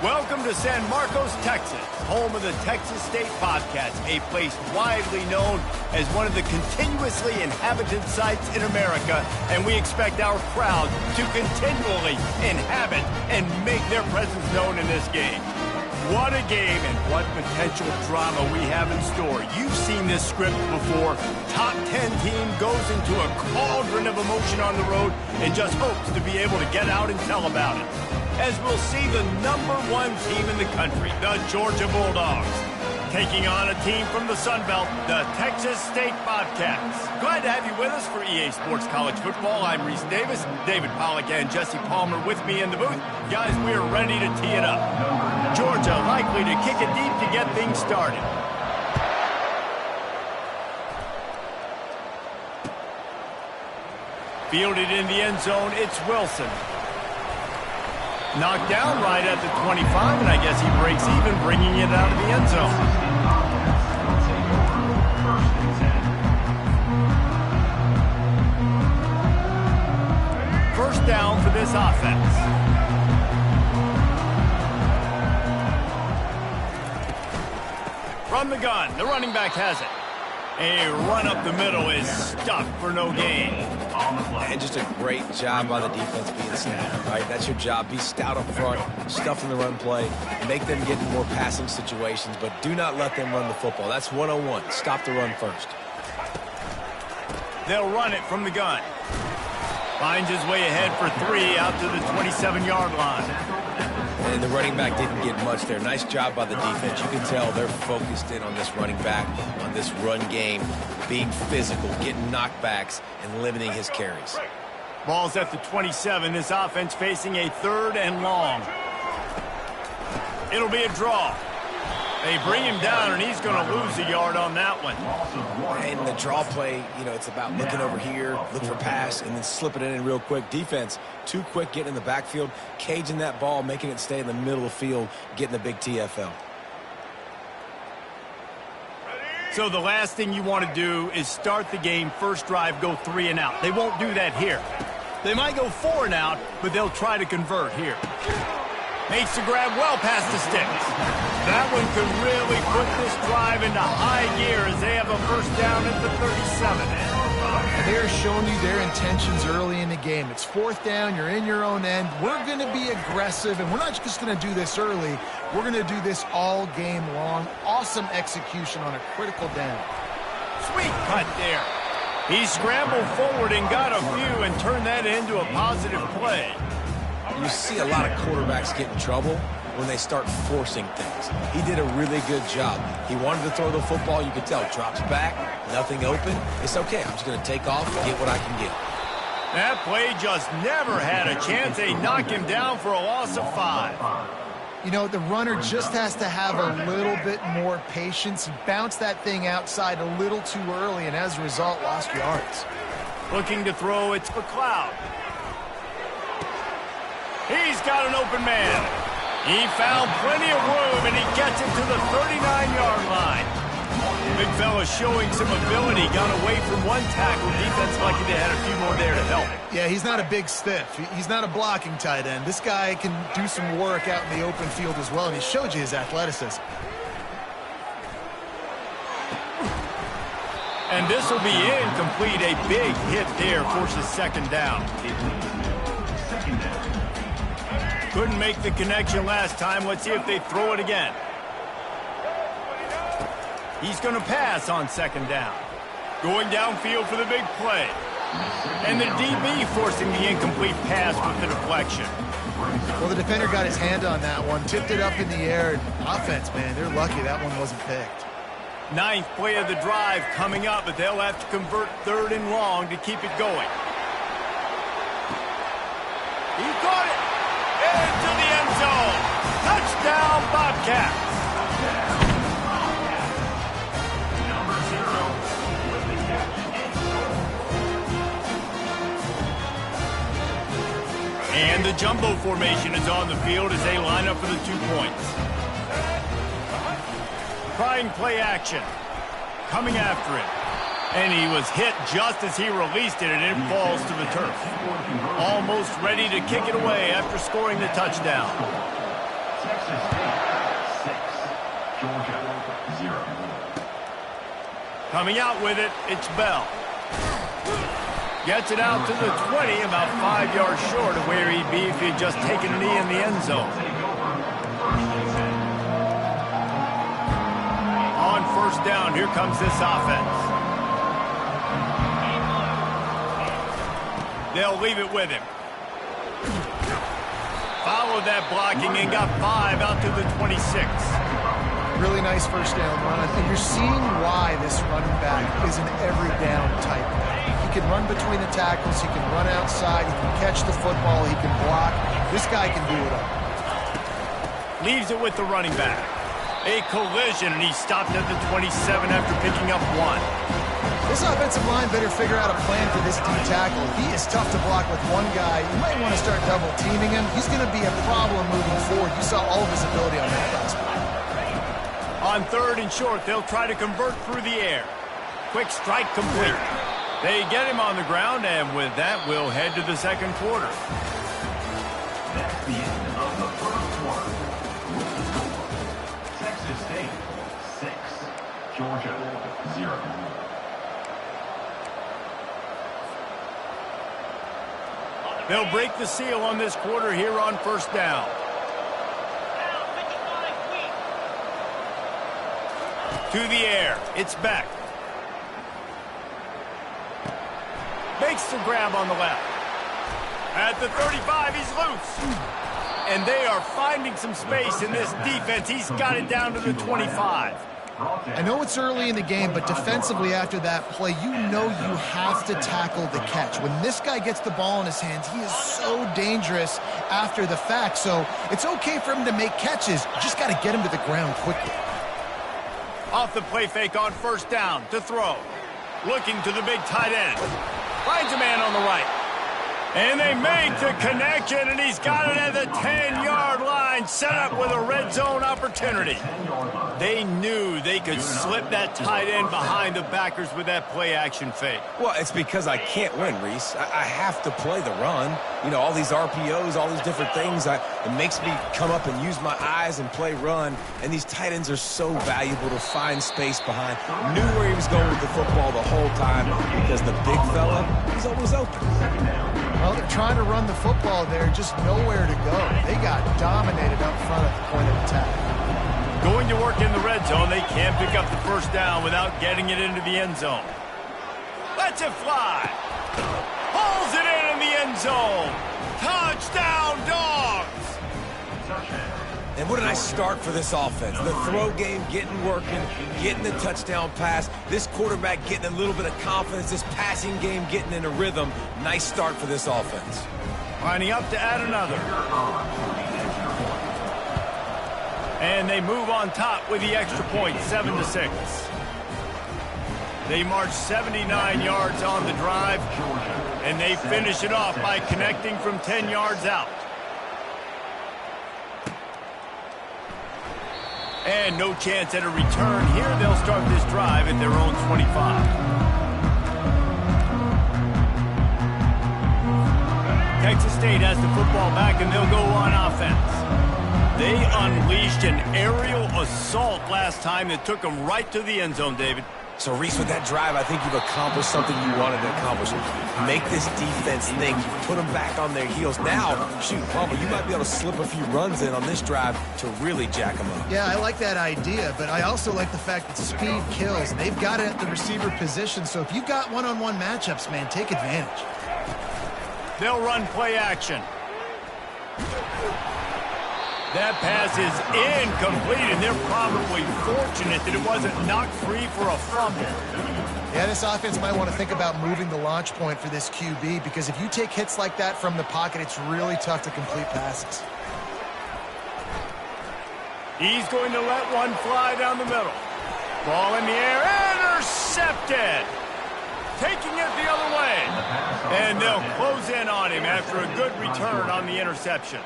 Welcome to San Marcos, Texas, home of the Texas State Bobcats, a place widely known as one of the continuously inhabited sites in America, and we expect our crowd to continually inhabit and make their presence known in this game. What a game and what potential drama we have in store. You've seen this script before. Top 10 team goes into a cauldron of emotion on the road and just hopes to be able to get out and tell about it. As we'll see the #1 team in the country, the Georgia Bulldogs, taking on a team from the Sun Belt, the Texas State Bobcats. Glad to have you with us for EA Sports College Football. I'm Reese Davis, David Pollack and Jesse Palmer with me in the booth. Guys, we are ready to tee it up. Georgia likely to kick it deep to get things started. Fielded in the end zone, it's Wilson. Knocked down right at the 25, and I guess he breaks even, bringing it out of the end zone. First down for this offense. From the gun, the running back has it. A run up the middle is stuffed for no gain. And just a great job by the defense being stout, right? That's your job. Be stout up front, stuff in the run play, make them get in more passing situations, but do not let them run the football. That's 101. Stop the run first. They'll run it from the gun. Finds his way ahead for 3 out to the 27-yard line. And the running back didn't get much there. Nice job by the defense. You can tell they're focused in on this running back, on this run game, being physical, getting knockbacks, and limiting his carries. Ball's at the 27. This offense facing a 3rd and long. It'll be a draw. They bring him down, and he's going to lose a yard on that one. And the draw play, you know, it's about looking over here, look for pass, and then slipping it in real quick. Defense, too quick getting in the backfield, caging that ball, making it stay in the middle of the field, getting the big TFL. So the last thing you want to do is start the game, first drive, go 3 and out. They won't do that here. They might go 4 and out, but they'll try to convert here. Makes the grab well past the sticks. That one could really put this drive into high gear as they have a first down at the 37. They're showing you their intentions early in the game. It's 4th down. You're in your own end. We're going to be aggressive, and we're not just going to do this early. We're going to do this all game long. Awesome execution on a critical down. Sweet cut there. He scrambled forward and got a few and turned that into a positive play. You see a lot of quarterbacks get in trouble when they start forcing things. He did a really good job. He wanted to throw the football. You could tell. Drops back, nothing open. It's okay. I'm just going to take off and get what I can get. That play just never had a chance. They knock him down for a loss of 5. You know, the runner just has to have a little bit more patience. He bounced that thing outside a little too early, and as a result, lost yards. Looking to throw, it's McLeod. He's got an open man. He found plenty of room, and he gets it to the 39-yard line. Big fella showing some ability. Got away from one tackle. Defense lucky they had a few more there to help. Yeah, he's not a big stiff. He's not a blocking tight end. This guy can do some work out in the open field as well, and he showed you his athleticism. And this will be incomplete. A big hit there forces 2nd down. Couldn't make the connection last time. Let's see if they throw it again. He's going to pass on 2nd down. Going downfield for the big play. And the DB forcing the incomplete pass with the deflection. Well, the defender got his hand on that one, tipped it up in the air. Offense, man, they're lucky that one wasn't picked. 9th play of the drive coming up, but they'll have to convert 3rd and long to keep it going. He caught it. Into the end zone. Touchdown, Bobcats. And the jumbo formation is on the field as they line up for the 2 points. Trying play action. Coming after him. And he was hit just as he released it, and it falls to the turf. Almost ready to kick it away after scoring the touchdown. Coming out with it, it's Bell. Gets it out to the 20, about 5 yards short of where he'd be if he'd just taken a knee in the end zone. On first down, here comes this offense. They'll leave it with him. Followed that blocking and got 5 out to the 26. Really nice first down run. I think you're seeing why this running back is an every down type. He can run between the tackles. He can run outside. He can catch the football. He can block. This guy can do it all. Leaves it with the running back. A collision, and he stopped at the 27 after picking up 1. This offensive line better figure out a plan for this D tackle. He is tough to block with one guy. You might want to start double teaming him. He's going to be a problem moving forward. You saw all of his ability on that last play. On third and short, they'll try to convert through the air. Quick strike complete. They get him on the ground, and with that, we'll head to the second quarter. That's the end of the first quarter. Texas State 6, Georgia 0. They'll break the seal on this quarter here on first down. To the air, it's Beck. Makes the grab on the left. At the 35, he's loose. And they are finding some space in this defense. He's got it down to the 25. I know it's early in the game, but defensively after that play, you know you have to tackle the catch. When this guy gets the ball in his hands, he is so dangerous after the fact. So it's okay for him to make catches. You just got to get him to the ground quickly. Off the play fake on first down to throw. Looking to the big tight end. Finds a man on the right. And they make the connection, and he's got it at the 10-yard line, set up with a red zone opportunity. They knew they could slip that tight end behind the backers with that play-action fake. Well, it's because I can't win, Reese. I have to play the run. You know, all these RPOs, all these different things. It makes me come up and use my eyes and play run. And these tight ends are so valuable to find space behind. Knew where he was going with the football the whole time because the big fella, he's always open. Well, they're trying to run the football there, just nowhere to go. They got dominated up front at the point of attack. Going to work in the red zone, they can't pick up the first down without getting it into the end zone. Lets it fly. Pulls it in the end zone. Touchdown, Dogs! And what a nice start for this offense. The throw game getting working, getting the touchdown pass. This quarterback getting a little bit of confidence. This passing game getting in a rhythm. Nice start for this offense. Lining up to add another. And they move on top with the extra point, 7-6. They march 79 yards on the drive, and they finish it off by connecting from 10 yards out. And no chance at a return here. They'll start this drive at their own 25. Texas State has the football back, and they'll go on offense. They unleashed an aerial assault last time that took them right to the end zone, David. So, Reese, with that drive, I think you've accomplished something you wanted to accomplish. Make this defense think. You put them back on their heels. Now, shoot, Bubba, you might be able to slip a few runs in on this drive to really jack them up. Yeah, I like that idea, but I also like the fact that speed kills. They've got it at the receiver position, so if you've got one-on-one matchups, man, take advantage. They'll run play action. That pass is incomplete, and they're probably fortunate that it wasn't knocked free for a fumble. Yeah, this offense might want to think about moving the launch point for this QB, because if you take hits like that from the pocket, it's really tough to complete passes. He's going to let one fly down the middle. Ball in the air, intercepted. Taking it the other way. And they'll close in on him after a good return on the interception.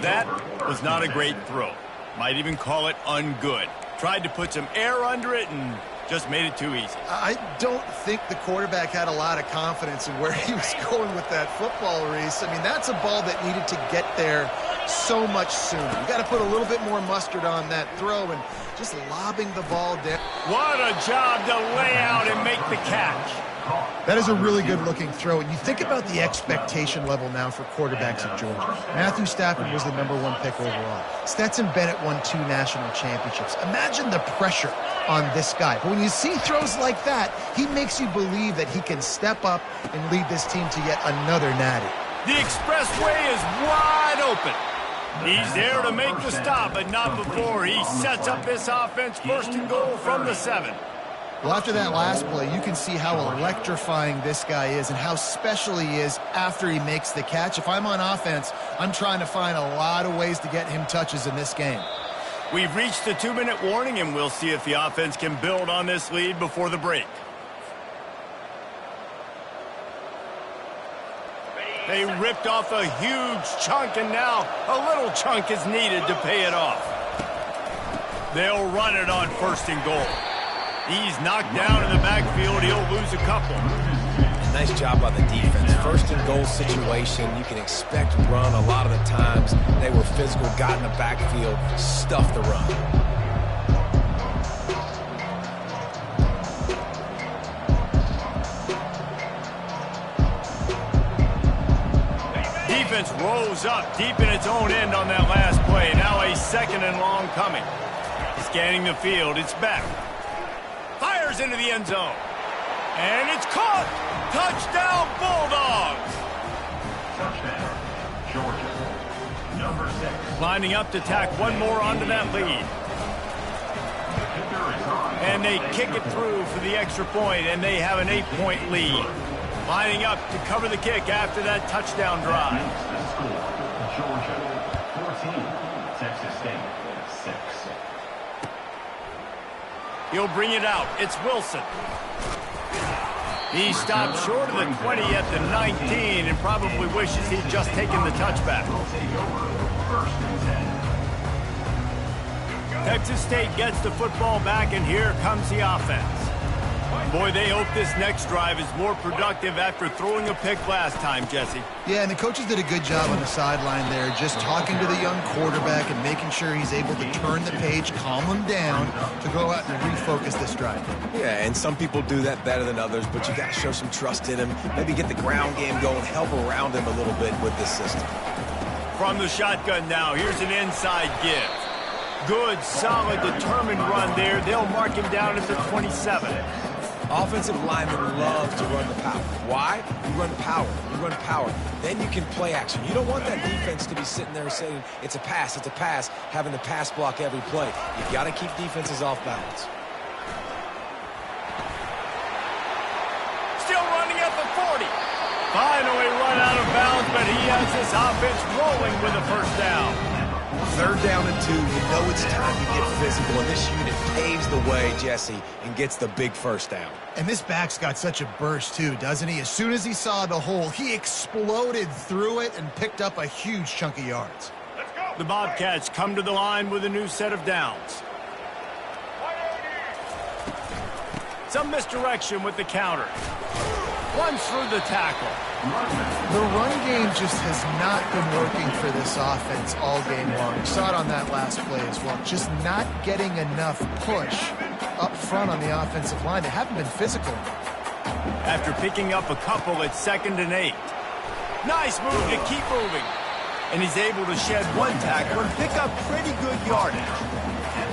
That was not a great throw. Might even call it ungood. Tried to put some air under it and just made it too easy. I don't think the quarterback had a lot of confidence in where he was going with that football, Reese. I mean, that's a ball that needed to get there so much sooner. You got to put a little bit more mustard on that throw, and just lobbing the ball down. What a job to lay out and make the catch. That is a really good-looking throw. And you think about the expectation level now for quarterbacks at Georgia. Matthew Stafford was the #1 pick overall. Stetson Bennett won 2 national championships. Imagine the pressure on this guy. But when you see throws like that, he makes you believe that he can step up and lead this team to yet another natty. The expressway is wide open. He's there to make the stop, but not before he sets up this offense 1st and goal from the 7. Well, after that last play, you can see how electrifying this guy is and how special he is after he makes the catch. If I'm on offense, I'm trying to find a lot of ways to get him touches in this game. We've reached the 2-minute warning, and we'll see if the offense can build on this lead before the break. They ripped off a huge chunk, and now a little chunk is needed to pay it off. They'll run it on 1st and goal. He's knocked down in the backfield. He'll lose a couple. Nice job by the defense. 1st and goal situation, you can expect run a lot of the times. They were physical, got in the backfield, stuffed the run. Defense rose up deep in its own end on that last play. Now a 2nd and long coming. Scanning the field, it's back. Fires into the end zone. And it's caught. Touchdown, Bulldogs. Touchdown, Georgia. #6. Lining up to tack one more onto that lead. And they kick it through for the extra point, and they have an 8-point lead. Lining up to cover the kick after that touchdown drive. The score, Georgia 14, Texas State 6. He'll bring it out. It's Wilson. He stopped short of the 20 at the 19 and probably wishes he'd just taken the touchback. Texas State gets the football back, and here comes the offense. Boy, they hope this next drive is more productive after throwing a pick last time, Jesse. Yeah, and the coaches did a good job on the sideline there, just talking to the young quarterback and making sure he's able to turn the page, calm him down to go out and refocus this drive. Yeah, and some people do that better than others, but you got to show some trust in him. Maybe get the ground game going, help around him a little bit with this system. From the shotgun now, here's an inside give. Good, solid, determined run there. They'll mark him down at the 27. Offensive linemen love to run the power. Why? You run power. You run power. Then you can play action. You don't want that defense to be sitting there saying, it's a pass, having to pass block every play. You've got to keep defenses off balance. Still running at the 40. Finally run out of bounds, but he has this offense rolling with a 1st down. 3rd down and 2. You know it's time to get physical, and this unit paves the way, Jesse, and gets the big 1st down. And this back's got such a burst, too, doesn't he? As soon as he saw the hole, he exploded through it and picked up a huge chunk of yards. The Bobcats come to the line with a new set of downs. Some misdirection with the counter. Runs through the tackle. The run game just has not been working for this offense all game long. We saw it on that last play as well. Just not getting enough push up front on the offensive line. They haven't been physical enough. After picking up a couple at 2nd and 8. Nice move to keep moving. And he's able to shed one tackle and pick up pretty good yardage.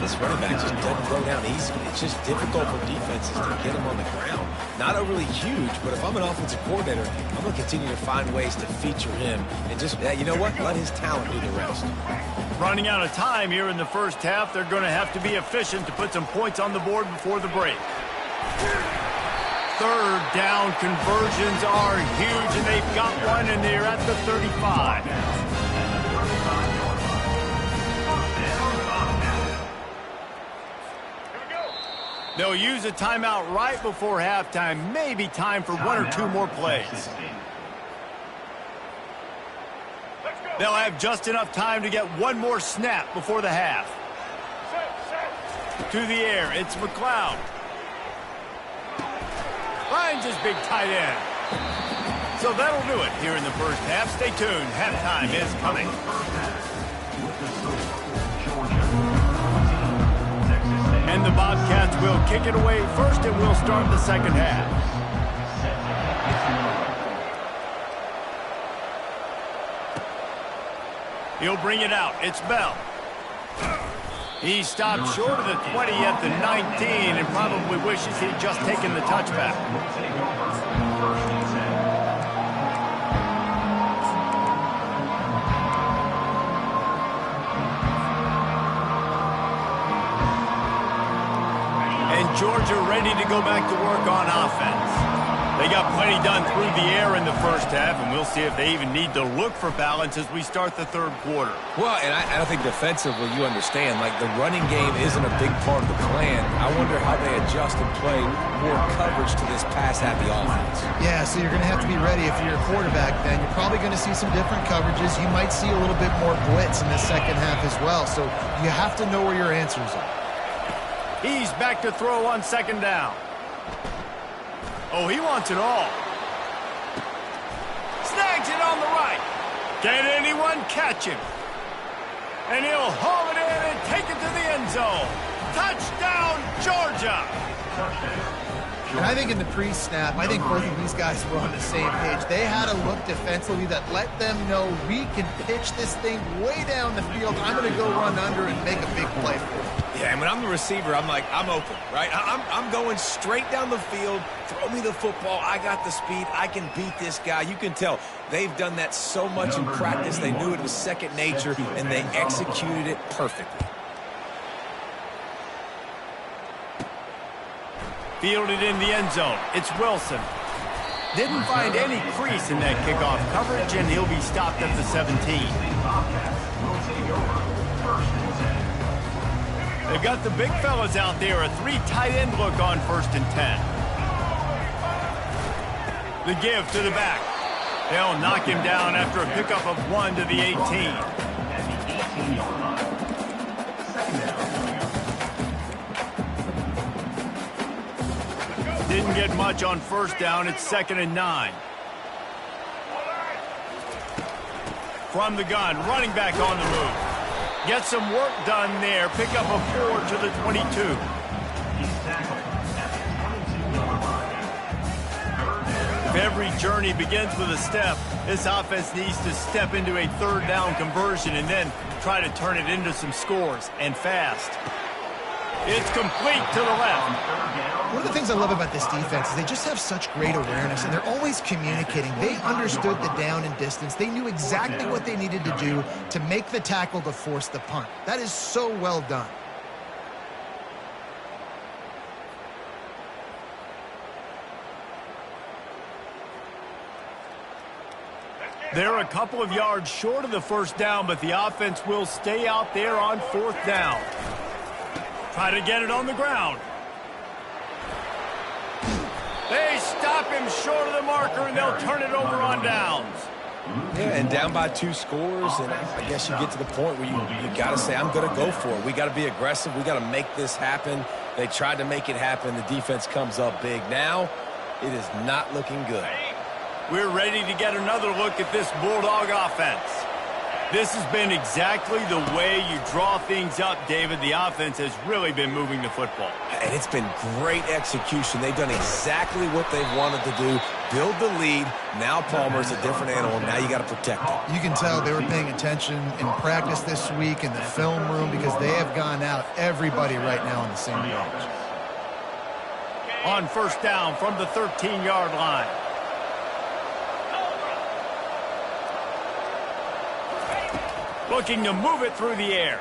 This running back just doesn't go down easy. It's just difficult for defenses to get him on the ground. Not overly huge, but if I'm an offensive coordinator, I'm going to continue to find ways to feature him. And just, you know what? Let his talent do the rest. Running out of time here in the 1st half. They're going to have to be efficient to put some points on the board before the break. 3rd down conversions are huge, and they've got one, and they're at the 35. They'll use a timeout right before halftime. Maybe time for 1 or 2 more plays. They'll have just enough time to get one more snap before the half. To the air, it's McLeod. Finds his big tight end. So that'll do it here in the 1st half. Stay tuned. Halftime is coming. And the Bobcats will kick it away first, and we'll start the second half. He'll bring it out. It's Bell. He stopped short of the 20 at the 19 and probably wishes he'd just taken the touchback. And Georgia ready to go back to work on offense. They got plenty done through the air in the first half, and we'll see if they even need to look for balance as we start the third quarter. Well, and I don't think defensively, you understand, like the running game isn't a big part of the plan. I wonder how they adjust and play more coverage to this pass-happy offense. Yeah, so you're going to have to be ready if you're a quarterback then. You're probably going to see some different coverages. You might see a little bit more blitz in the second half as well, so you have to know where your answers are. He's back to throw on second down. Oh, he wants it all. Snags it on the right. Can anyone catch him? And he'll haul it in and take it to the end zone. Touchdown, Georgia! And I think in the pre-snap, I think both of these guys were on the same page. They had a look defensively that let them know we can pitch this thing way down the field. I'm going to go run under and make a big play for it. Yeah, and when I'm the receiver, I'm like, I'm open, right? I'm going straight down the field. Throw me the football. I got the speed. I can beat this guy. You can tell they've done that so much in practice. They knew it was second nature, and they executed it perfectly. Fielded in the end zone. It's Wilson. Didn't find any crease in that kickoff coverage, and he'll be stopped at the 17. They've got the big fellas out there. A 3 tight end look on 1st and 10. The give to the back. They'll knock him down after a pickup of 1 to the 18. Didn't get much on 1st down. It's 2nd and 9. From the gun, running back on the move. Get some work done there. Pick up a 4 to the 22. If every journey begins with a step, this offense needs to step into a 3rd down conversion and then try to turn it into some scores, and fast. It's complete to the left. One of the things I love about this defense is they just have such great awareness, and they're always communicating. They understood the down and distance. They knew exactly what they needed to do to make the tackle to force the punt. That is so well done. They're a couple of yards short of the 1st down, but the offense will stay out there on 4th down. Try to get it on the ground. They stop him short of the marker, and they'll turn it over on downs. Yeah, and down by 2 scores, and I guess you get to the point where you got to say, I'm going to go for it. We got to be aggressive. We got to make this happen. They tried to make it happen. The defense comes up big. Now, it is not looking good. We're ready to get another look at this Bulldog offense. This has been exactly the way you draw things up, David. The offense has really been moving the football. And it's been great execution. They've done exactly what they've wanted to do. Build the lead. Now Palmer's a different animal. Now you got to protect him. You can tell they were paying attention in practice this week in the film room because they have gone out everybody right now on the same page. On 1st down from the 13-yard line. Looking to move it through the air.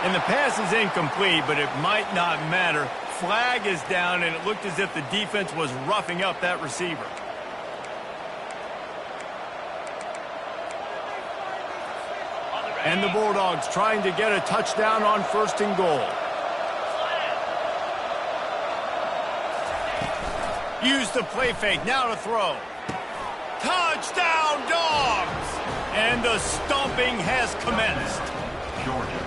And the pass is incomplete, but it might not matter. Flag is down, and it looked as if the defense was roughing up that receiver. And the Bulldogs trying to get a touchdown on 1st and goal. Use the play fake, now to throw. Touchdown, Dogs! And the stomping has commenced. Georgia.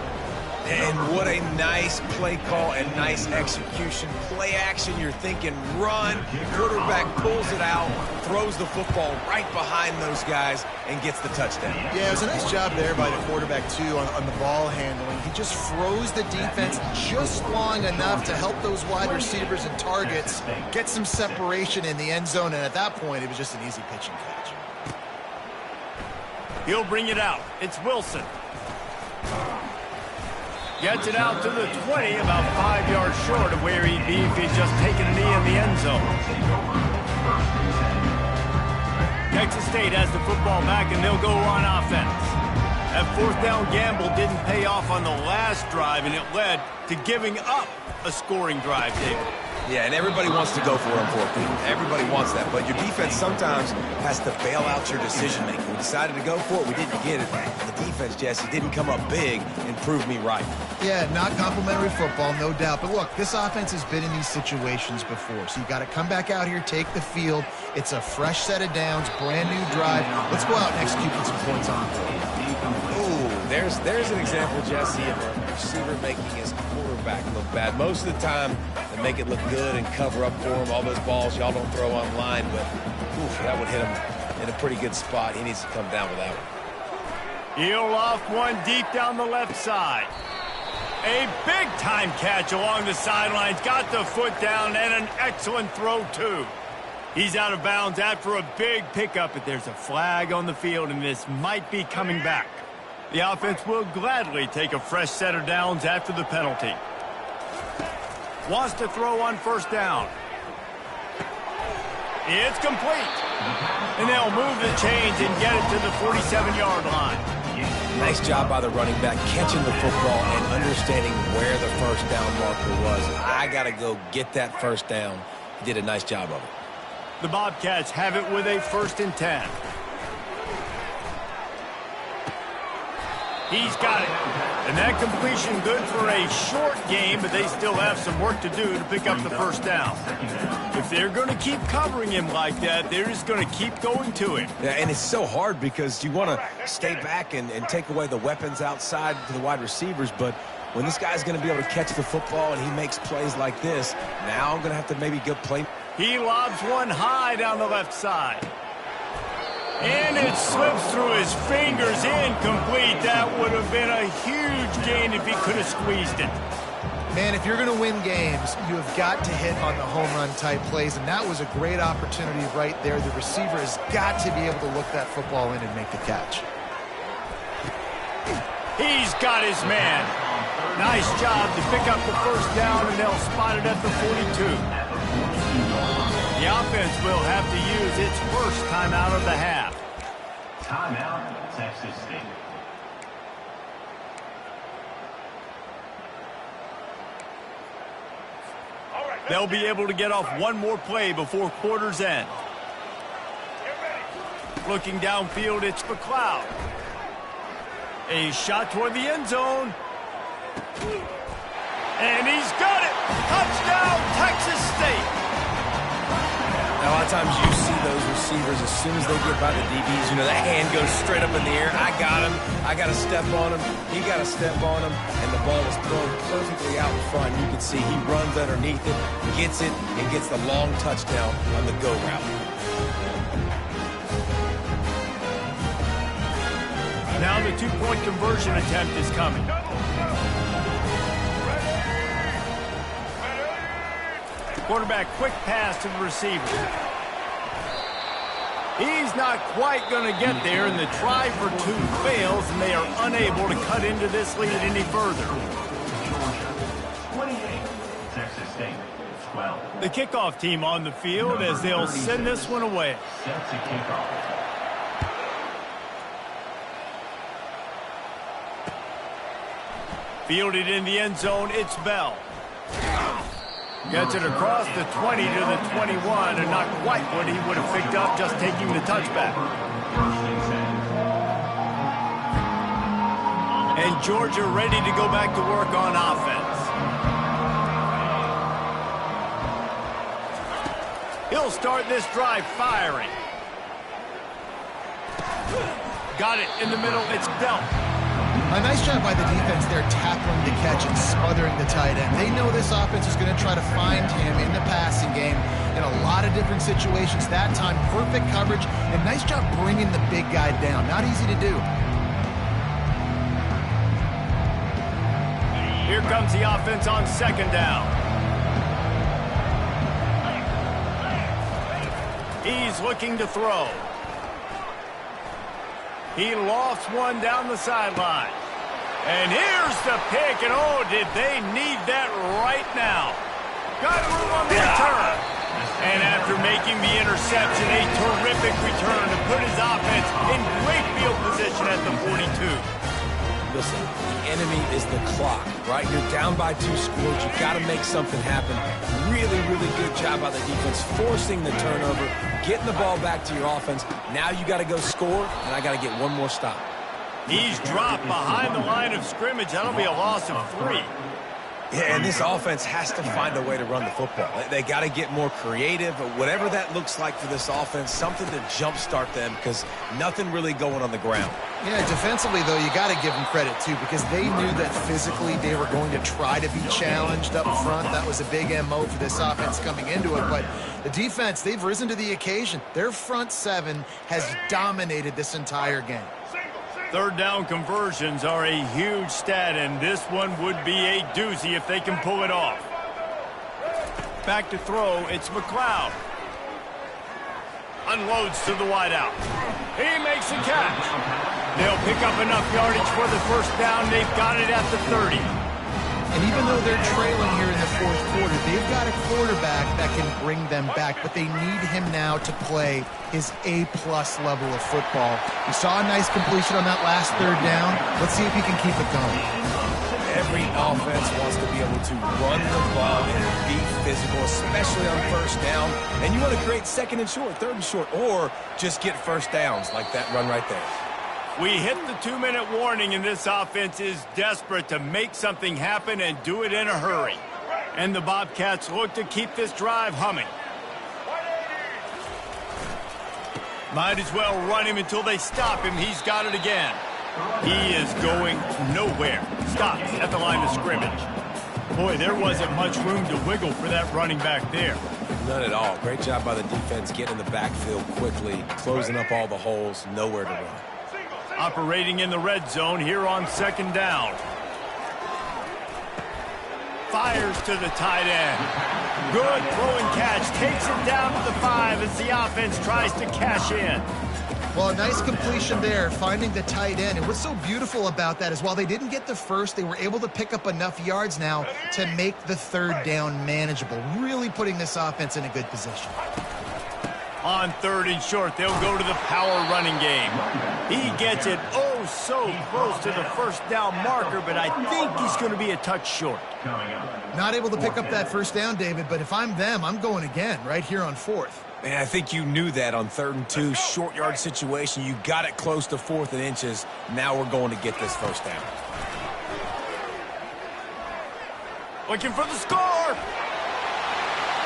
And what a nice play call and nice execution. Play action, you're thinking run. Quarterback pulls it out, throws the football right behind those guys, and gets the touchdown. Yeah, it was a nice job there by the quarterback, too, on the ball handling. He just froze the defense just long enough to help those wide receivers and targets get some separation in the end zone, and at that point, it was just an easy pitch and catch. He'll bring it out. It's Wilson. Gets it out to the 20, about 5 yards short of where he'd be if he'd just taken a knee in the end zone. Texas State has the football back, and they'll go on offense. That fourth down gamble didn't pay off on the last drive, and it led to giving up a scoring drive, David. Yeah, and everybody wants to go for it on fourth down. Everybody wants that, but your defense sometimes has to bail out your decision-making. We decided to go for it. We didn't get it. And the defense, Jesse, didn't come up big and prove me right. Yeah, not complimentary football, no doubt. But look, this offense has been in these situations before, so you got to come back out here, take the field. It's a fresh set of downs, brand new drive. Let's go out and execute with some points on the board. Ooh, there's an example, Jesse, of a receiver making his quarterback look bad. Most of the time, they make it look good and cover up for him. All those balls y'all don't throw online, but oof, that would hit him in a pretty good spot. He needs to come down with that one. He'll off one deep down the left side. A big-time catch along the sidelines. Got the foot down and an excellent throw, too. He's out of bounds after a big pickup, but there's a flag on the field, and this might be coming back. The offense will gladly take a fresh set of downs after the penalty. Wants to throw on first down. It's complete. And they'll move the chains and get it to the 47-yard line. Nice job by the running back, catching the football and understanding where the first down marker was. I got to go get that first down. He did a nice job of it. The Bobcats have it with a 1st and 10. He's got it. And that completion good for a short game, but they still have some work to do to pick up the first down. If they're going to keep covering him like that, they're just going to keep going to him. Yeah, and it's so hard because you want to stay back and take away the weapons outside to the wide receivers, but when this guy's going to be able to catch the football and he makes plays like this, now I'm going to have to maybe go play. He lobs one high down the left side. And it slips through his fingers, incomplete. That would have been a huge gain if he could have squeezed it. Man, if you're going to win games, you have got to hit on the home run type plays, and that was a great opportunity right there. The receiver has got to be able to look that football in and make the catch. He's got his man. Nice job to pick up the first down, and they'll spot it at the 42. The offense will have to use its first timeout of the half. Timeout, Texas State. They'll be able to get off one more play before quarter's end. Looking downfield, it's McLeod. A shot toward the end zone. And he's got it! Touchdown, Texas State! Now, a lot of times you see those receivers, as soon as they get by the DBs, you know, that hand goes straight up in the air. I got him. I got to step on him. He got to step on him. And the ball is thrown perfectly out in front. You can see he runs underneath it, gets it, and gets the long touchdown on the go route. Now the two-point conversion attempt is coming. Quarterback, quick pass to the receiver. He's not quite going to get there, and the try for two fails, and they are unable to cut into this lead any further. Georgia, 28. Texas State, 12. The kickoff team on the field as they'll send this one away. Set to kick off. Fielded in the end zone, it's Bell. Gets it across the 20 to the 21, and not quite what he would have picked up just taking the touchback. And Georgia ready to go back to work on offense. He'll start this drive firing. Got it in the middle, it's Bell. A nice job by the defense there tackling the catch and smothering the tight end. They know this offense is going to try to find him in the passing game in a lot of different situations. That time, perfect coverage, and nice job bringing the big guy down. Not easy to do. Here comes the offense on second down. He's looking to throw. He lofts one down the sideline. And here's the pick, and oh, did they need that right now. Got room on the return. And after making the interception, a terrific return to put his offense in great field position at the 42. Listen, the enemy is the clock, right? You're down by 2 scores. You've got to make something happen. Really, really good job by the defense, forcing the turnover, getting the ball back to your offense. Now you got to go score, and I got to get one more stop. He's dropped behind the line of scrimmage. That'll be a loss of 3. Yeah, and this offense has to find a way to run the football. They got to get more creative, whatever that looks like for this offense, something to jumpstart them because nothing really going on the ground. Yeah, defensively, though, you got to give them credit, too, because they knew that physically they were going to try to be challenged up front. That was a big MO for this offense coming into it. But the defense, they've risen to the occasion. Their front 7 has dominated this entire game. Third down conversions are a huge stat, and this one would be a doozy if they can pull it off. Back to throw, it's McLeod. Unloads to the wideout. He makes a catch. They'll pick up enough yardage for the first down. They've got it at the 30. And even though they're trailing here in the fourth quarter, they've got a quarterback that can bring them back, but they need him now to play his A-plus level of football. We saw a nice completion on that last third down. Let's see if he can keep it going. Every offense wants to be able to run the ball and be physical, especially on first down. And you want to create second and short, third and short, or just get first downs like that run right there. We hit the 2-minute warning, and this offense is desperate to make something happen and do it in a hurry. And the Bobcats look to keep this drive humming. Might as well run him until they stop him. He's got it again. He is going nowhere. Stops at the line of scrimmage. Boy, there wasn't much room to wiggle for that running back there. None at all. Great job by the defense getting in the backfield quickly, closing up all the holes, nowhere to run. Operating in the red zone here on second down. Fires to the tight end. Good throw and catch. Takes it down to the 5 as the offense tries to cash in. Well, a nice completion there, finding the tight end. And what's so beautiful about that is while they didn't get the first, they were able to pick up enough yards now to make the third down manageable, really putting this offense in a good position. On third and short, they'll go to the power running game. He gets it oh so close to the first down marker, but I think he's going to be a touch short. Not able to pick up that first down, David, but if I'm them, I'm going again right here on fourth. Man, I think you knew that on 3rd and 2, short yard situation. You got it close to 4th and inches. Now we're going to get this first down. Looking for the score.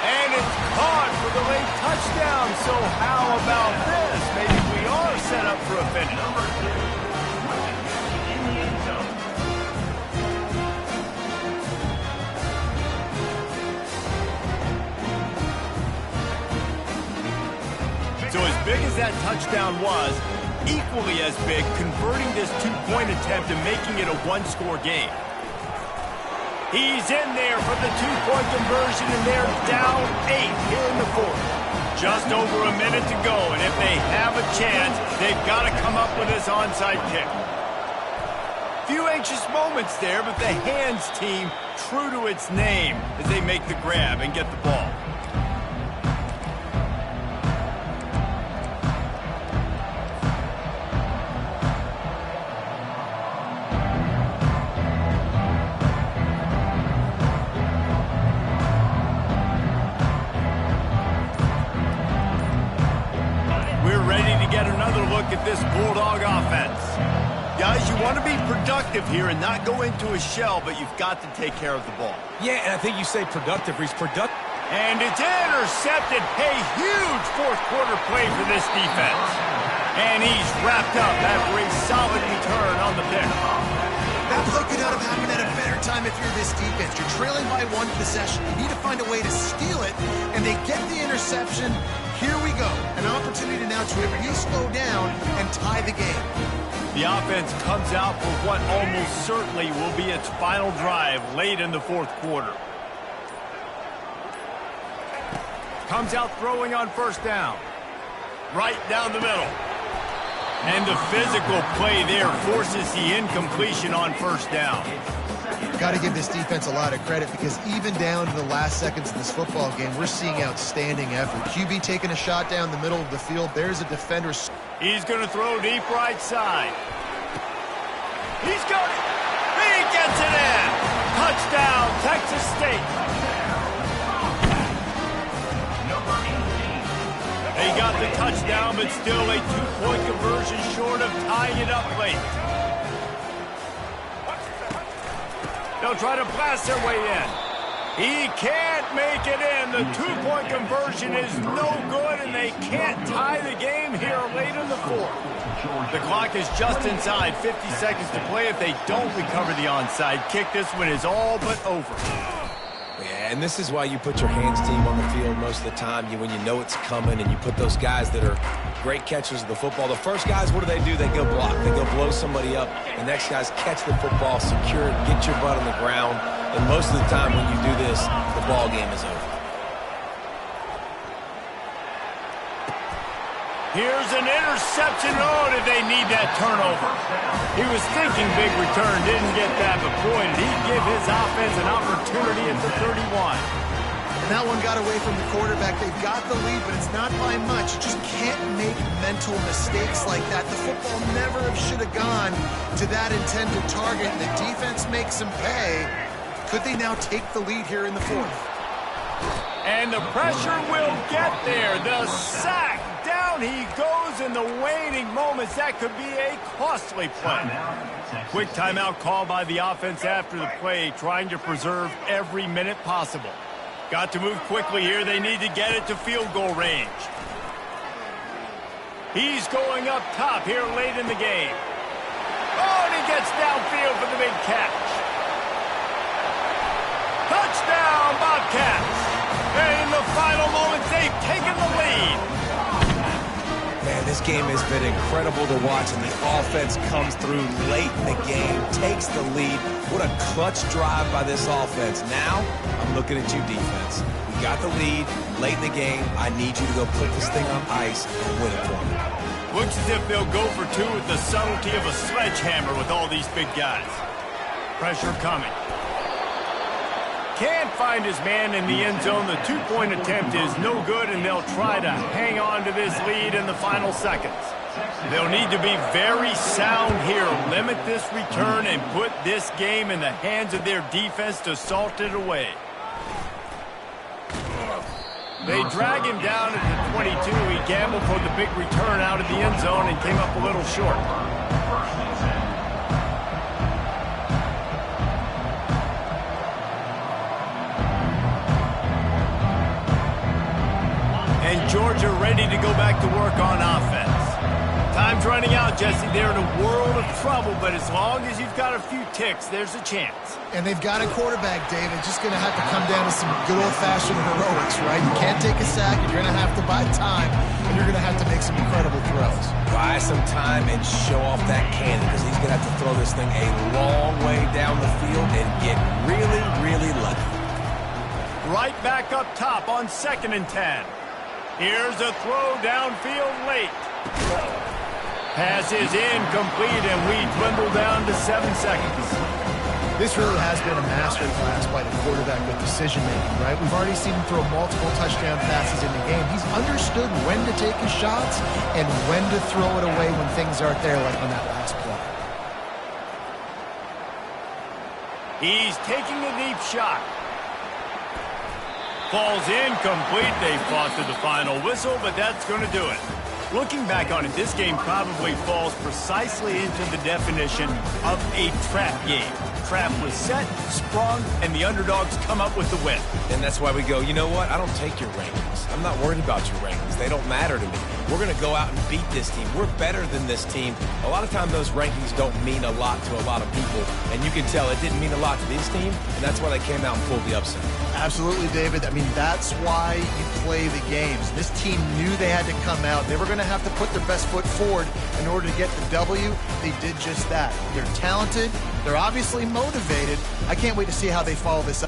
And it's caught for the late touchdown. So how about this? Maybe we are set up for a finish. So as big as that touchdown was, equally as big, converting this 2-point attempt and making it a 1-score game. He's in there for the 2-point conversion, and they're down 8 here in the 4th. Just over a minute to go, and if they have a chance, they've got to come up with this onside kick. Few anxious moments there, but the hands team true to its name as they make the grab and get the ball. At this Bulldog offense. Guys, you want to be productive here and not go into a shell, but you've got to take care of the ball. Yeah, and I think you say productive. He's productive. And it's intercepted. A huge fourth quarter play for this defense. And he's wrapped up after a solid return on the pick. play could not have happened at a better time if you're this defense. You're trailing by 1 possession. You need to find a way to steal it, and they get the interception. Here we go. An opportunity now to at least slow down and tie the game. The offense comes out for what almost certainly will be its final drive late in the fourth quarter. Comes out throwing on first down. Right down the middle. And the physical play there forces the incompletion on first down. Got to give this defense a lot of credit because even down to the last seconds of this football game, we're seeing outstanding effort. QB taking a shot down the middle of the field. There's a defender. He's going to throw deep right side. He's got it. He gets it in. Touchdown, Texas State. They got the touchdown, but still a 2-point conversion short of tying it up late. They'll try to blast their way in. He can't make it in. The 2-point conversion is no good, and they can't tie the game here late in the fourth. The clock is just inside 50 seconds to play. If they don't recover the onside kick, this one is all but over. Yeah, and this is why you put your hands team on the field most of the time. When you know it's coming, and you put those guys that are great catchers of the football. The first guys, what do? They go block. They go blow somebody up. The next guys catch the football, secure it, get your butt on the ground. And most of the time when you do this, the ball game is over. Here's an interception. Oh, did they need that turnover? He was thinking big return, didn't get that, but boy, did he give his offense an opportunity at the 31. And that one got away from the quarterback. They've got the lead, but it's not by much. You just can't make mental mistakes like that. The football never should have gone to that intended target, and the defense makes them pay. Could they now take the lead here in the fourth? And the pressure will get there. The sack. Down he goes in the waning moments. That could be a costly play. Quick timeout called by the offense after the play, trying to preserve every minute possible. Got to move quickly here. They need to get it to field goal range. He's going up top here late in the game. Oh, and he gets downfield for the big catch. Touchdown, Bobcats. And in the final moments, they've taken the lead. Man, this game has been incredible to watch, and the offense comes through late in the game, takes the lead. What a clutch drive by this offense. Now, I'm looking at you, defense. We got the lead late in the game. I need you to go put this thing on ice and win it for me. Looks as if they'll go for two with the subtlety of a sledgehammer with all these big guys. Pressure coming. Can't find his man in the end zone. The 2-point attempt is no good, and they'll try to hang on to this lead in the final seconds. They'll need to be very sound here, limit this return, and put this game in the hands of their defense to salt it away. They drag him down at the 22. He gambled for the big return out of the end zone and came up a little short. And Georgia ready to go back to work on offense. Time's running out, Jesse. They're in a world of trouble, but as long as you've got a few ticks, there's a chance. And they've got a quarterback, David. Just going to have to come down to some good old-fashioned heroics, right? You can't take a sack. You're going to have to buy time, and you're going to have to make some incredible throws. Buy some time and show off that cannon, because he's going to have to throw this thing a long way down the field and get really, really lucky. Right back up top on 2nd and 10. Here's a throw downfield late. Pass is incomplete, and we dwindle down to 7 seconds. This really has been a masterclass by the quarterback with decision-making, right? We've already seen him throw multiple touchdown passes in the game. He's understood when to take his shots and when to throw it away when things aren't there, like on that last play. He's taking a deep shot. Falls incomplete. They fought to the final whistle, but that's going to do it. Looking back on it, this game probably falls precisely into the definition of a trap game. trap was set, sprung, and the underdogs come up with the win. And that's why we go, you know what? I don't take your rankings. I'm not worried about your rankings. They don't matter to me. We're going to go out and beat this team. We're better than this team. A lot of times those rankings don't mean a lot to a lot of people, and you can tell it didn't mean a lot to this team, and that's why they came out and pulled the upset. Absolutely, David. I mean, that's why you play the games. This team knew they had to come out. They were going to have to put their best foot forward in order to get the W. They did just that. They're talented. They're obviously motivated. I can't wait to see how they follow this up.